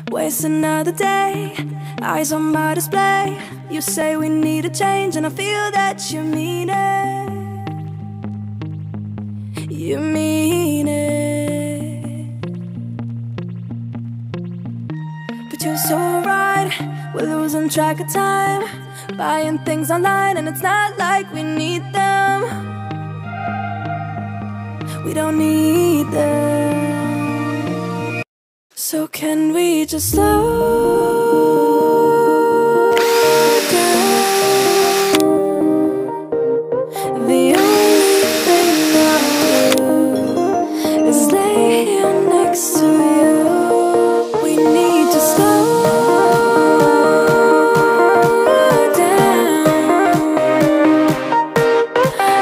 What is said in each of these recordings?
Waste another day, eyes on my display. You say we need a change and I feel that you mean it. You mean it. But you're so right, we're losing track of time, buying things online and it's not like we need them. We don't need them. So can we just slow down? The only thing I do is lay here next to you. We need to slow down.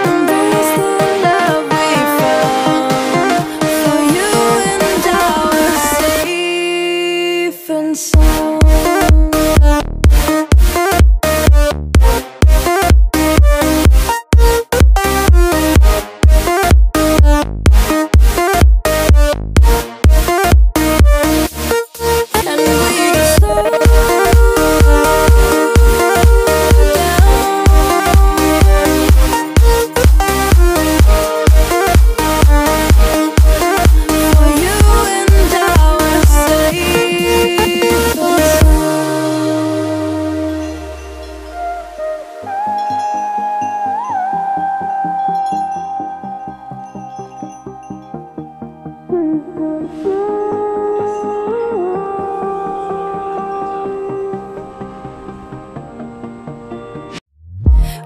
Embrace the love we found. For you and I were safe and sound.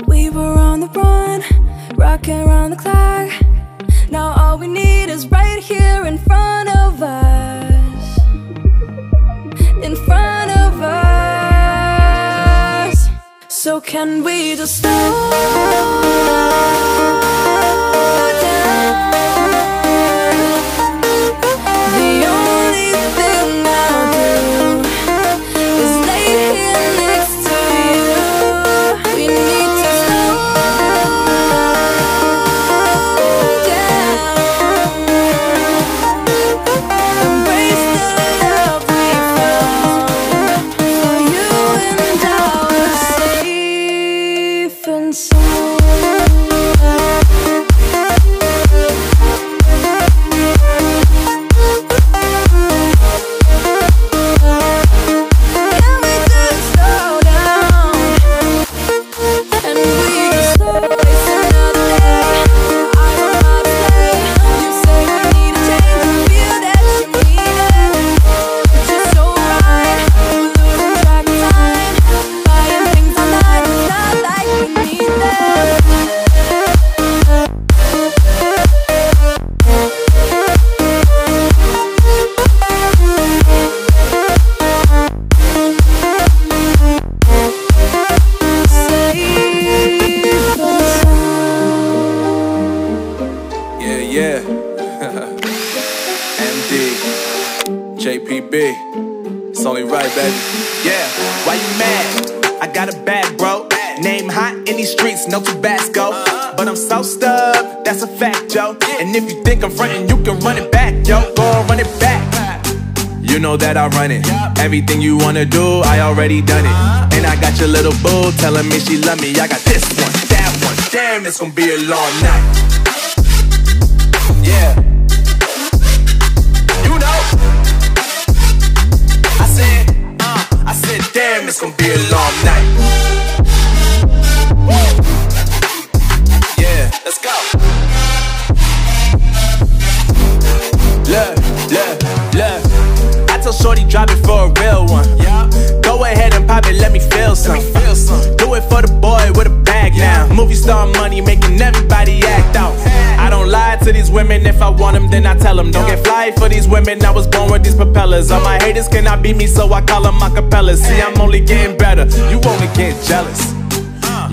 We were on the run, rocking around the clock. Now all we need is right here in front of us. In front of us. So can we just slow down? The only thing I'll do is lay here next to you. We need to slow down. Embrace the love we found. For you and I were safe and sound. Can we just slow down? And we just slow waste another day. Eyes on my display. You say we need a change and feel that you mean it. But you're so right, we're losing track of time, buying things online. It's not like we need them. Yeah, yeah. MD, JPB. It's only right, baby. Yeah, why you mad? I got a bag, bro. Name hot in these streets, no Tabasco. But I'm so stubbed, that's a fact, yo. And if you think I'm frontin', you can run it back, yo. Go on, run it back. You know that I run it. Everything you wanna do, I already done it. And I got your little boo telling me she love me. I got this one, that one. Damn, it's gonna be a long night. Yeah. You know. I said, damn, it's gonna be a long night. Yeah, let's go. Look. I told Shorty drop it for a real one. Go ahead and pop it, let me feel some. Do it for the boy with a bag now. Movie star money making everybody act out. I don't lie to these women, if I want them then I tell them. Don't get fly for these women, I was born with these propellers. All my haters cannot beat me, so I call them acapellas. See, I'm only getting better, you only get jealous.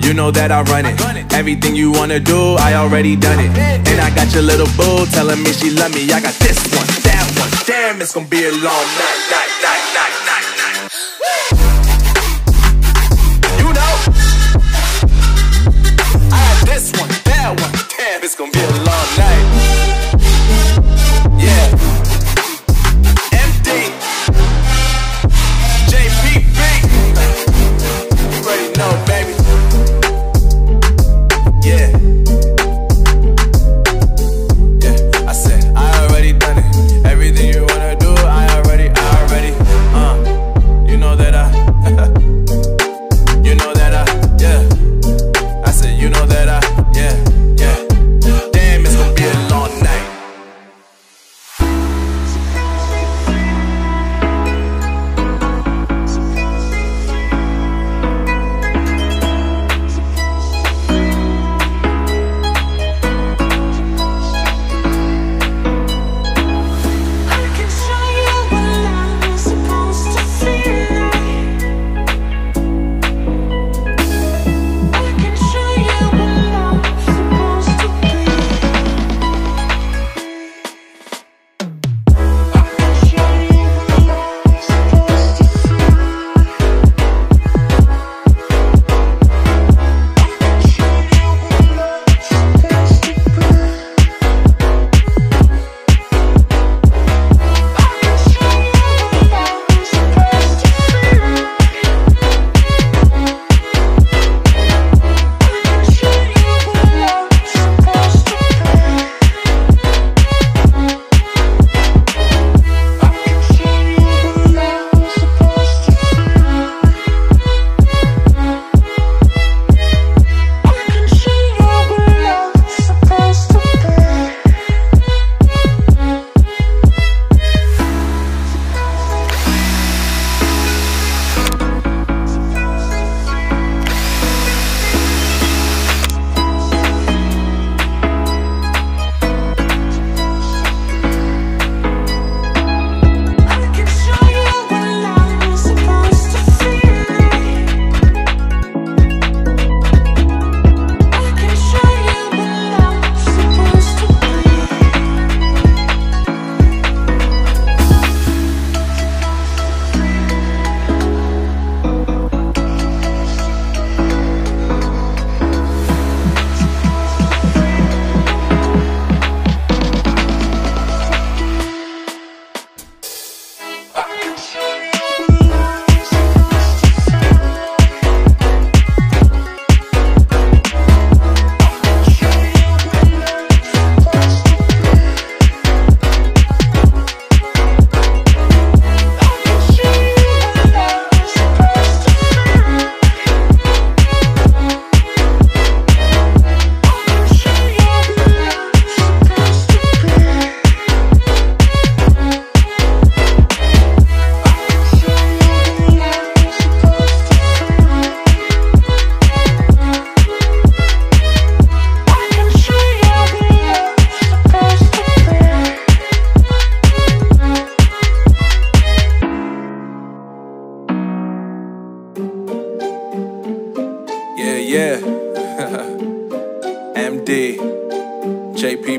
You know that I run it. Everything you wanna do, I already done it. And I got your little boo telling me she love me. I got this one, that one. Damn, it's gonna be a long night. You know, I got this one, that one. Damn, it's gonna be a long night. Yeah. MD.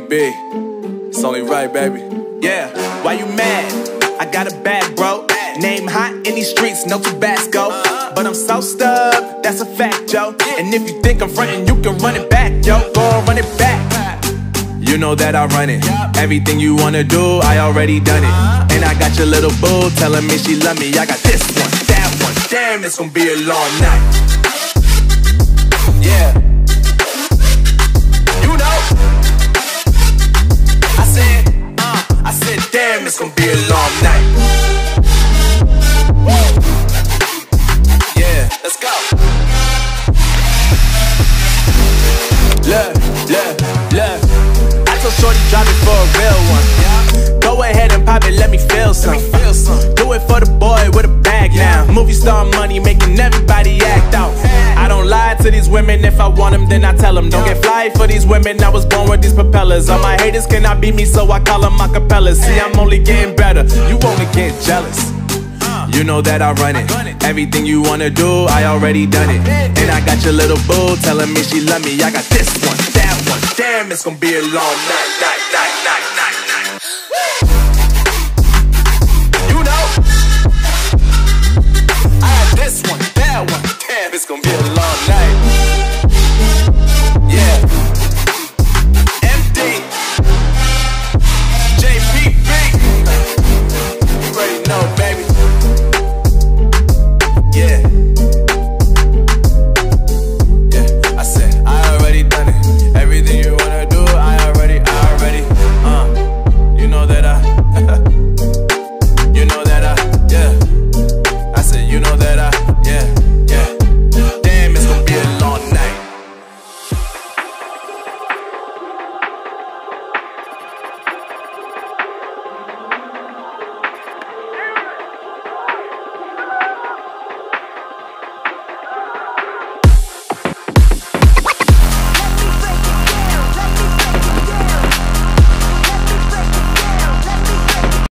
be. It's only right, baby. Yeah, why you mad? I got a bag, bro. Name hot in these streets, no Tabasco. But I'm so stubbed, that's a fact, yo. And if you think I'm frontin', you can run it back, yo. Go and run it back. You know that I run it. Everything you wanna do, I already done it. And I got your little boo telling me she love me. I got this one, that one. Damn, it's gonna be a long night. Yeah. You know. I said, damn, it's gonna be a long night. Yeah, let's go. Look. I told shorty drop it for a real one. Go ahead and pop it, let me feel some. Do it for the boy with a bag now. Movie star money making everybody act out. I don't lie to these women, if I want them then I tell them. Don't get fly for these women, I was born with these propellers. All my haters cannot beat me, so I call them acapellas. See, I'm only getting better, you only get jealous. You know that I run it. Everything you wanna do, I already done it. And I got your little boo telling me she love me. I got this one, that one. Damn, it's gonna be a long night. You know, I got this one, that one. Damn, it's gonna be a long night. Yeah. MD JPB. You already know, baby.